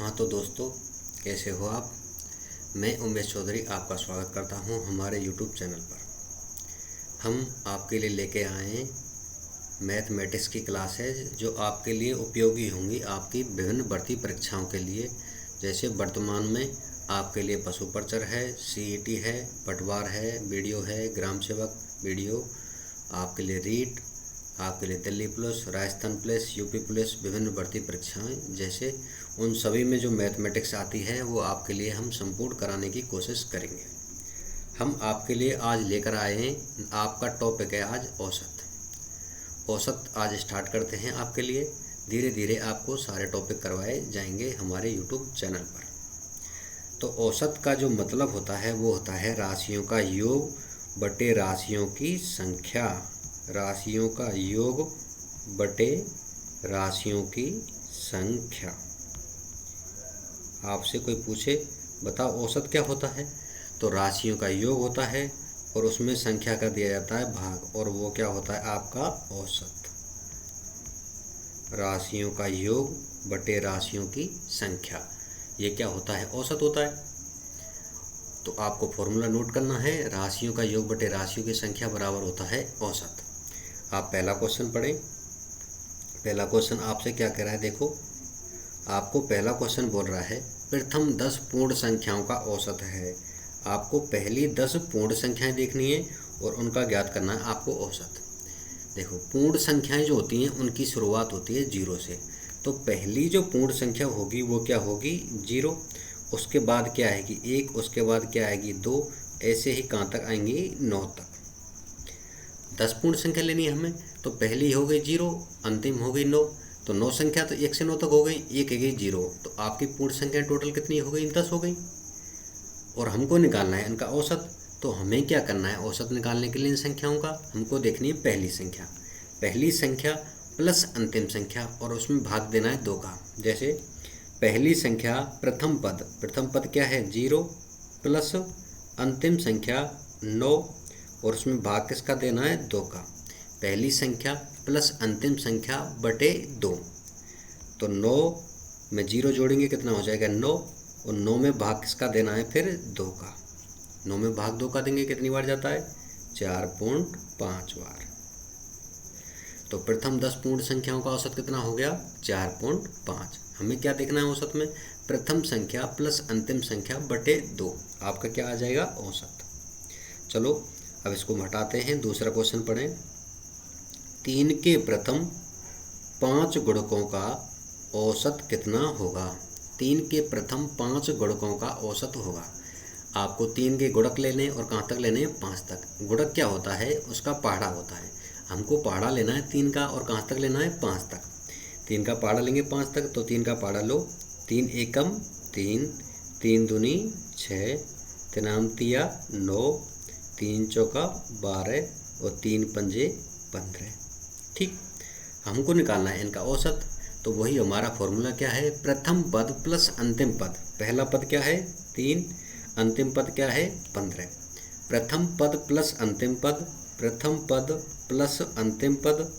हाँ तो दोस्तों, कैसे हो आप। मैं उमेश चौधरी आपका स्वागत करता हूँ हमारे यूट्यूब चैनल पर। हम आपके लिए लेके आए हैं मैथमेटिक्स की क्लासेज जो आपके लिए उपयोगी होंगी आपकी विभिन्न भर्ती परीक्षाओं के लिए। जैसे वर्तमान में आपके लिए पशु पर्चर है, सीईटी है, पटवार है, वीडियो है, ग्राम सेवक वीडियो, आपके लिए रीट, आपके लिए Delhi police, Rajasthan police, UP police, विभिन्न भर्ती परीक्षाएं, जैसे उन सभी में जो मैथमेटिक्स आती है वो आपके लिए हम संपूर्ण कराने की कोशिश करेंगे। हम आपके लिए आज लेकर आए हैं, आपका टॉपिक है आज औसत। औसत आज स्टार्ट करते हैं आपके लिए। धीरे धीरे आपको सारे टॉपिक करवाए जाएंगे हमारे यूट्यूब चैनल पर। तो औसत का जो मतलब होता है वो होता है राशियों का योग बटे राशियों की संख्या। राशियों का योग बटे राशियों की संख्या। आपसे कोई पूछे बताओ औसत क्या होता है, तो राशियों का योग होता है और उसमें संख्या का दिया जाता है भाग, और वो क्या होता है आपका औसत। राशियों का योग बटे राशियों की संख्या, ये क्या होता है, औसत होता है। तो आपको फॉर्मूला नोट करना है, राशियों का योग बटे राशियों की संख्या बराबर होता है औसत। आप पहला क्वेश्चन पढ़ें। पहला क्वेश्चन आपसे क्या कह रहा है, देखो आपको पहला क्वेश्चन बोल रहा है प्रथम 10 पूर्ण संख्याओं का औसत है। आपको पहली 10 पूर्ण संख्याएं देखनी है और उनका ज्ञात करना है आपको औसत। देखो पूर्ण संख्याएं जो होती हैं उनकी शुरुआत होती है 0 से। तो पहली जो पूर्ण संख्या होगी वो क्या होगी, 0। उसके बाद क्या आएगी 1, उसके बाद क्या आएगी 2, ऐसे ही कहाँ तक आएंगी 9 तक। 10 पूर्ण संख्या लेनी है हमें, तो पहली हो गई 0, अंतिम हो गई 9। तो 9 संख्या तो 1 से 9 तक हो गई, 1 गई 0, तो आपकी पूर्ण संख्या टोटल कितनी हो गई, 10 हो गई। और हमको निकालना है इनका औसत। तो हमें क्या करना है, औसत निकालने के लिए इन संख्याओं का हमको देखनी है पहली संख्या। पहली संख्या प्लस अंतिम संख्या और उसमें भाग देना है 2 का। जैसे पहली संख्या प्रथम पद क्या है 0 प्लस अंतिम संख्या 9 और उसमें भाग किसका देना है 2 का। पहली संख्या प्लस अंतिम संख्या बटे 2। तो 9 में 0 जोड़ेंगे कितना हो जाएगा 9, और 9 में भाग किसका देना है फिर 2 का। 9 में भाग 2 का देंगे कितनी बार जाता है 4.5 बार। तो प्रथम 10 पूर्ण संख्याओं का औसत कितना हो गया 4.5। हमें क्या देखना है औसत में, प्रथम संख्या प्लस अंतिम संख्या बटे 2, आपका क्या आ जाएगा औसत। चलो अब इसको हटाते हैं, दूसरा क्वेश्चन पढ़ें। 3 के प्रथम 5 गुणकों का औसत कितना होगा। 3 के प्रथम 5 गुणकों का औसत होगा। आपको 3 के गुणक लेने और कहाँ तक लेने हैं 5 तक। गुणक क्या होता है, उसका पहाड़ा होता है। हमको पहाड़ा लेना है 3 का और कहाँ तक लेना है 5 तक। 3 का पहाड़ा लेंगे 5 तक, तो 3 का पहाड़ा लो, 3 एकम 3, 3 दूनी 6, 3 तिया 9, 3 चौका 12 और 3 पंजे 15। ठीक, हमको निकालना है इनका औसत। तो वही हमारा फॉर्मूला क्या है, प्रथम पद प्लस अंतिम पद। पहला पद क्या है 3, अंतिम पद क्या है 15। प्रथम पद प्लस अंतिम पद, प्रथम पद प्लस अंतिम पद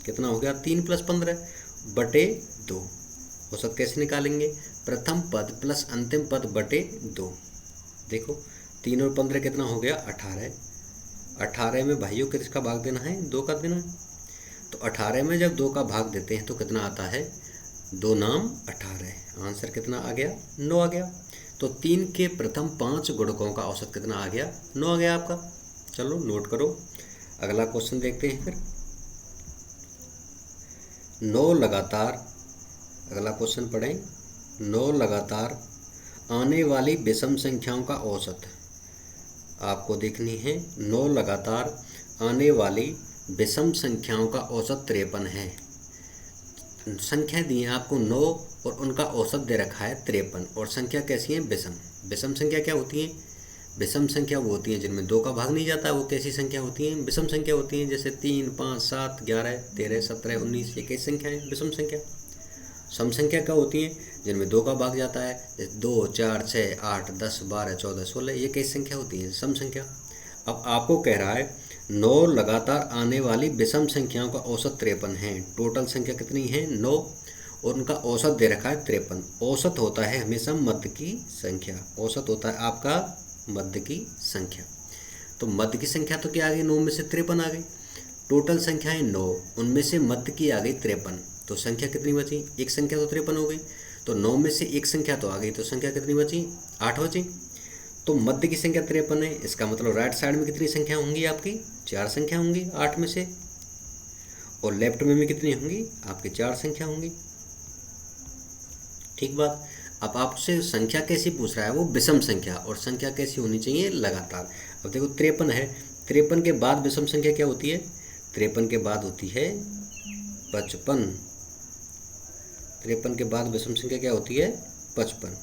कितना हो गया 3 + 15 बटे 2। औसत कैसे निकालेंगे, प्रथम पद प्लस अंतिम पद बटे 2। देखो 3 और 15 कितना हो गया 18। 18 में भाइयों किसका भाग देना है 2 का देना है। तो 18 में जब 2 का भाग देते हैं तो कितना आता है 2 नाम 18। आंसर कितना आ गया 9 आ गया। तो 3 के प्रथम 5 गुणकों का औसत कितना आ गया 9 आ गया आपका। चलो नोट करो, अगला क्वेश्चन देखते हैं फिर। 9 लगातार, अगला क्वेश्चन पढ़ें। 9 लगातार आने वाली विषम संख्याओं का औसत आपको देखनी है। 9 लगातार आने वाली विषम संख्याओं का औसत 53 है। संख्या दी है आपको 9 और उनका औसत दे रखा है 53, और संख्या कैसी है विषम। विषम संख्या क्या होती है, विषम संख्या वो होती है जिनमें 2 का भाग नहीं जाता, वो कैसी संख्या होती हैं, विषम संख्या होती हैं। जैसे 3, 5, 7, 11, 13, 17, 19, ये कैसी संख्या है विषम संख्या। सम संख्या क्या होती हैं, जिनमें 2 का भाग जाता है, जैसे 2, 4, 6, 8, 10, 12, 14, 16, ये कैसी संख्या होती है सम संख्या। अब आपको कह रहा है 9 लगातार आने वाली विषम संख्याओं का औसत 53 है। टोटल संख्या कितनी है 9, और उनका औसत दे रखा है 53। औसत होता है हमेशा मध्य की संख्या, औसत होता है आपका मध्य की संख्या। तो मध्य की संख्या तो क्या आ गई, 9 में से 53 आ गई। टोटल संख्याएं 9, उनमें से मध्य की आ गई 53, तो संख्या कितनी बची, एक संख्या तो 53 हो गई। तो 9 में से एक संख्या तो आ गई, तो संख्या कितनी बची, 8 बची। तो मध्य की संख्या 53 है, इसका मतलब राइट साइड में कितनी संख्या होंगी आपकी, 4 संख्या होंगी 8 में से, और लेफ्ट में भी कितनी होंगी आपकी 4 संख्या होंगी। ठीक बात। अब आपसे संख्या कैसी पूछ रहा है, वो विषम संख्या, और संख्या कैसी होनी चाहिए, लगातार। अब देखो 53 है, 53 के बाद विषम संख्या क्या होती है, 53 के बाद होती है 55। 53 के बाद विषम संख्या क्या होती है, 55।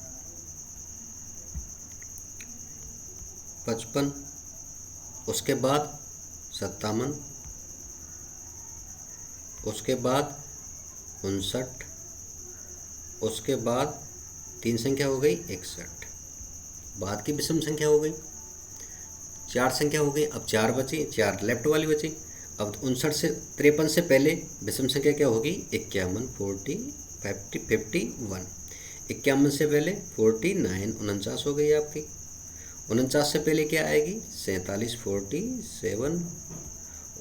55, उसके बाद 57, उसके बाद 59, उसके बाद 3 संख्या हो गई 61, बाद की विषम संख्या हो गई 4 संख्या हो गई। अब 4 बची, 4 लेफ्ट वाली बची। अब 59 से 53 से पहले विषम संख्या क्या होगी, 51, 40, 50, 51। 51 से पहले 49, 49 हो गई आपकी। 49 से पहले क्या आएगी, 47, 47,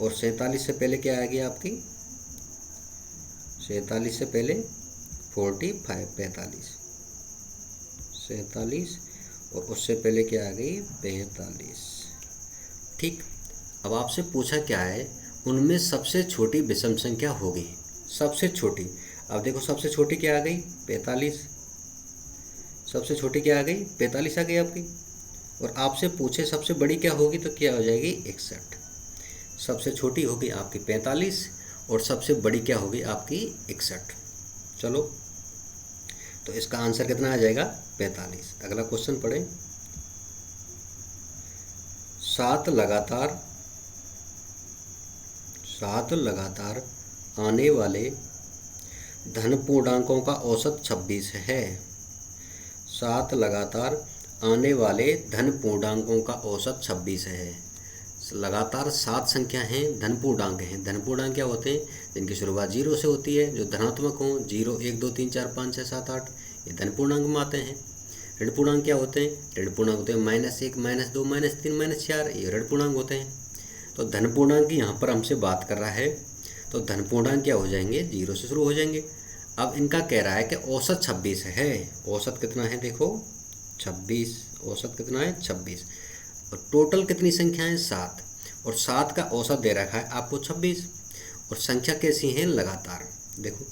और 47 से पहले क्या आएगी आपकी, 47 से पहले 45, 45, 47, और उससे पहले क्या आ गई, 45। ठीक। अब आपसे पूछा क्या है, उनमें सबसे छोटी विषम संख्या होगी, सबसे छोटी। अब देखो सबसे छोटी क्या आ गई, 45। सबसे छोटी क्या आ गई, 45 आ गई आपकी। और आपसे पूछे सबसे बड़ी क्या होगी, तो क्या हो जाएगी, 61। सबसे छोटी होगी आपकी 45, और सबसे बड़ी क्या होगी आपकी, 61। चलो, तो इसका आंसर कितना आ जाएगा, 45। अगला क्वेश्चन पढ़ें। 7 लगातार आने वाले धन पूर्णांकों का औसत 26 है। 7 लगातार आने वाले धन पूर्णांकों का औसत 26 है। लगातार 7 संख्या हैं, धन पूर्णांक हैं। धन पूर्णांक क्या होते हैं, जिनकी शुरुआत 0 से होती है, जो धनात्मक हों, 0, 1, 2, 3, 4, 5, 6, 7, 8, ये धन पूर्णांक में आते हैं। ऋण पूर्णांक क्या होते हैं, ऋण पूर्णांक होते हैं -1, -2, -3, -4, ये ऋण पूर्णांक होते हैं। तो धन पूर्णांक की यहाँ पर हमसे बात कर रहा है, तो धन पूर्णांक क्या हो जाएंगे, 0 से शुरू हो जाएंगे। अब इनका कह रहा है कि औसत 26 है। औसत कितना है, देखो 26, औसत कितना है 26, और टोटल कितनी संख्या है 7, और 7 का औसत दे रखा है आपको 26, और संख्या कैसी है, लगातार। देखो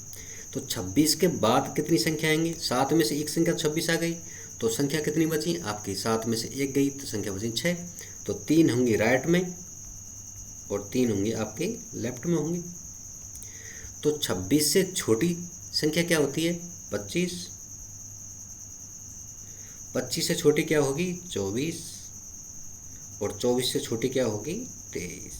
तो 26 के बाद कितनी संख्या आएंगी, 7 में से एक संख्या 26 आ गई, तो संख्या कितनी बची आपकी, 7 में से एक गई तो संख्या बची 6। तो 3 होंगी राइट में और 3 होंगी आपके लेफ्ट में होंगी। तो 26 से छोटी संख्या क्या होती है, 25। 25 से छोटी क्या होगी, 24, और 24 से छोटी क्या होगी, 23।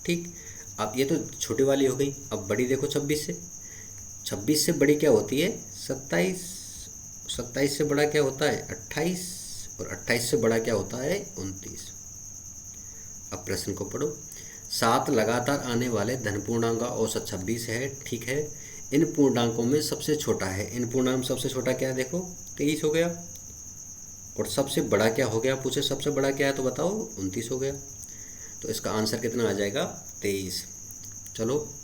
ठीक। अब ये तो छोटी वाली हो गई। अब बड़ी देखो 26 से बड़ी क्या होती है, 27। 27 से बड़ा क्या होता है, 28, और 28 से बड़ा क्या होता है, 29। अब प्रश्न को पढ़ो। 7 लगातार आने वाले धन पूर्णांक का औसत 26 है। ठीक है, इन पूर्णांकों में सबसे छोटा है, इन पूर्णांक में सबसे छोटा क्या है, देखो 23 हो गया, और सबसे बड़ा क्या हो गया, पूछे सबसे बड़ा क्या है तो बताओ, 29 हो गया। तो इसका आंसर कितना आ जाएगा, 23। चलो,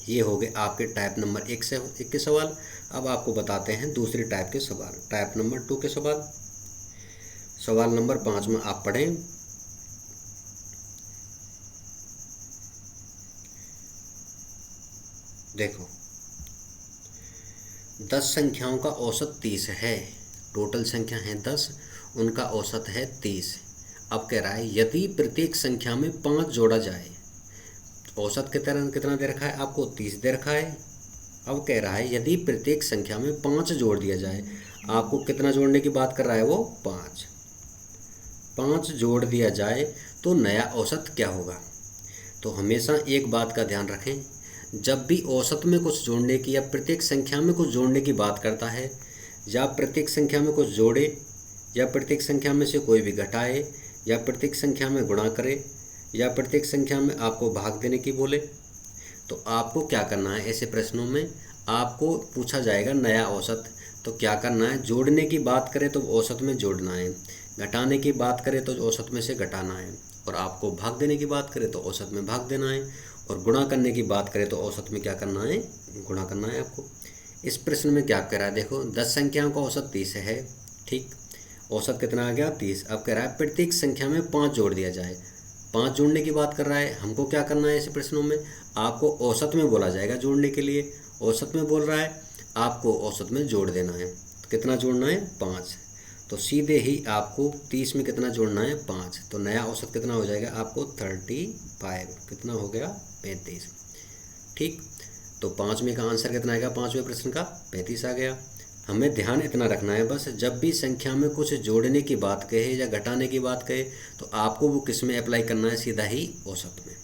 ये हो गए आपके टाइप नंबर 1 से 1 के सवाल। अब आपको बताते हैं दूसरी टाइप के सवाल, टाइप नंबर 2 के सवाल। सवाल नंबर 5 में आप पढ़ें। देखो 10 संख्याओं का औसत 30 है। टोटल संख्या है 10, उनका औसत है 30। अब कह रहा है यदि प्रत्येक संख्या में 5 जोड़ा जाए, औसत कितना दे रखा है आपको, 30 दे रखा है। अब कह रहा है यदि प्रत्येक संख्या में 5 जोड़ दिया जाए, आपको कितना जोड़ने की बात कर रहा है वो, 5 जोड़ दिया जाए तो नया औसत क्या होगा। तो हमेशा एक बात का ध्यान रखें, जब भी औसत में कुछ जोड़ने की या प्रत्येक संख्या में कुछ जोड़ने की बात करता है, या प्रत्येक संख्या में कुछ जोड़े, या प्रत्येक संख्या में से कोई भी घटाए, या प्रत्येक संख्या में गुणा करे, या प्रत्येक संख्या में आपको भाग देने की बोले, तो आपको क्या करना है, ऐसे प्रश्नों में आपको पूछा जाएगा नया औसत, तो क्या करना है, जोड़ने की बात करें तो औसत में जोड़ना है, घटाने की बात करें तो औसत में से घटाना है, और आपको भाग देने की बात करें तो औसत में भाग देना है, और गुणा करने की बात करें तो औसत में क्या करना है, गुणा करना है आपको। इस प्रश्न में क्या कह रहा है, देखो 10 संख्याओं का औसत 30 है, ठीक, औसत कितना आ गया 30। अब कह रहा है प्रत्येक संख्या में 5 जोड़ दिया जाए, 5 जोड़ने की बात कर रहा है। हमको क्या करना है, ऐसे प्रश्नों में आपको औसत में बोला जाएगा जोड़ने के लिए, औसत में बोल रहा है, आपको औसत में जोड़ देना है। तो कितना जोड़ना है, 5। तो सीधे ही आपको 30 में कितना जोड़ना है, 5। तो नया औसत कितना हो जाएगा आपको 35, कितना हो गया 35, ठीक। तो 5 में का आंसर कितना आएगा, 5वें प्रश्न का 35 आ गया। हमें ध्यान इतना रखना है बस, जब भी संख्या में कुछ जोड़ने की बात कहे या घटाने की बात कहे तो आपको वो किस में अप्लाई करना है, सीधा ही औसत में।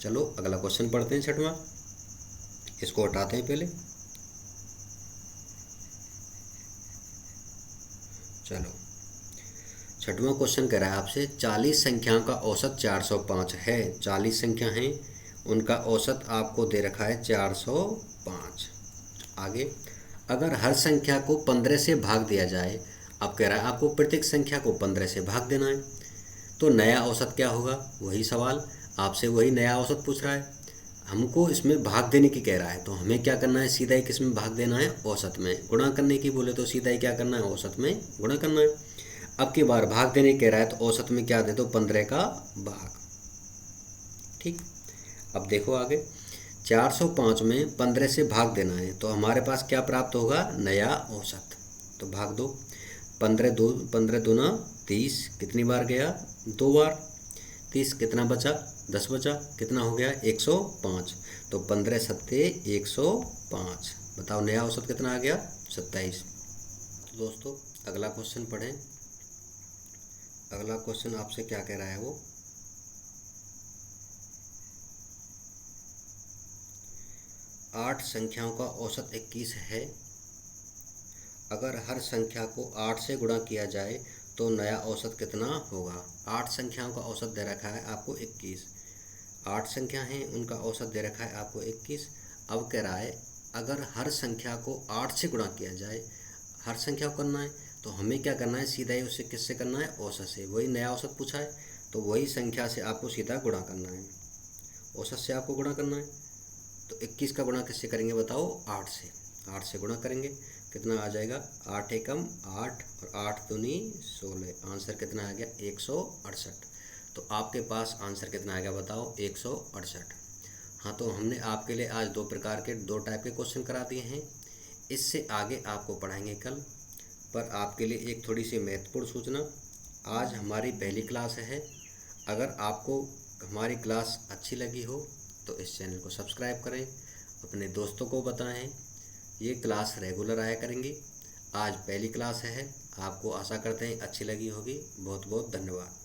चलो अगला क्वेश्चन पढ़ते हैं, 6वां। इसको हटाते हैं पहले। चलो 6वां क्वेश्चन कह रहा है आपसे, 40 संख्याओं का औसत 405 है। 40 संख्या हैं, उनका औसत आपको दे रखा है 405। आगे, अगर हर संख्या को 15 से भाग दिया जाए, अब कह रहा है आपको प्रत्येक संख्या को 15 से भाग देना है, तो नया औसत क्या होगा, वही सवाल आपसे, वही नया औसत पूछ रहा है। हमको इसमें भाग देने की कह रहा है, तो हमें क्या करना है, सीधा ही किस में भाग देना है, औसत में। गुणा करने की बोले तो सीधा ही क्या करना है, औसत में गुणा करना है। अब की बार भाग देने कह रहा है, तो औसत में क्या दे दो, 15 का भाग, ठीक। अब देखो आगे, 405 में 15 से भाग देना है, तो हमारे पास क्या प्राप्त होगा, नया औसत। तो भाग दो, 15 दूना 30, कितनी बार गया, 2 बार। 30 कितना बचा, 10 बचा, कितना हो गया 105। तो 15 सत्ते 105, बताओ नया औसत कितना आ गया, 27। तो दोस्तों अगला क्वेश्चन पढ़ें। अगला क्वेश्चन आपसे क्या कह रहा है, वो 8 संख्याओं का औसत 21 है। अगर हर संख्या को 8 से गुणा किया जाए तो नया औसत कितना होगा। 8 संख्याओं का औसत दे रखा है आपको 21, 8 संख्या हैं, उनका औसत दे रखा है आपको 21। अब कह रहा है अगर हर संख्या को 8 से गुणा किया जाए, हर संख्या को करना है, तो हमें क्या करना है, सीधा ही उससे किससे करना है, औसत से। वही नया औसत पूछा है, तो वही संख्या से आपको सीधा गुणा करना है, औसत से आपको गुणा करना है। तो 21 का गुणा किससे करेंगे बताओ, 8 से। 8 से गुणा करेंगे, कितना आ जाएगा, 8 एकम 8 और 8 दूनी 16, आंसर कितना आ गया 168। तो आपके पास आंसर कितना आ गया बताओ, 168। हाँ, तो हमने आपके लिए आज 2 प्रकार के 2 टाइप के क्वेश्चन करा दिए हैं। इससे आगे आपको पढ़ाएंगे कल। पर आपके लिए एक थोड़ी सी महत्वपूर्ण सूचना, आज हमारी पहली क्लास है। अगर आपको हमारी क्लास अच्छी लगी हो तो इस चैनल को सब्सक्राइब करें, अपने दोस्तों को बताएं। ये क्लास रेगुलर आया करेंगी। आज पहली क्लास है, आपको आशा करते हैं अच्छी लगी होगी। बहुत बहुत धन्यवाद।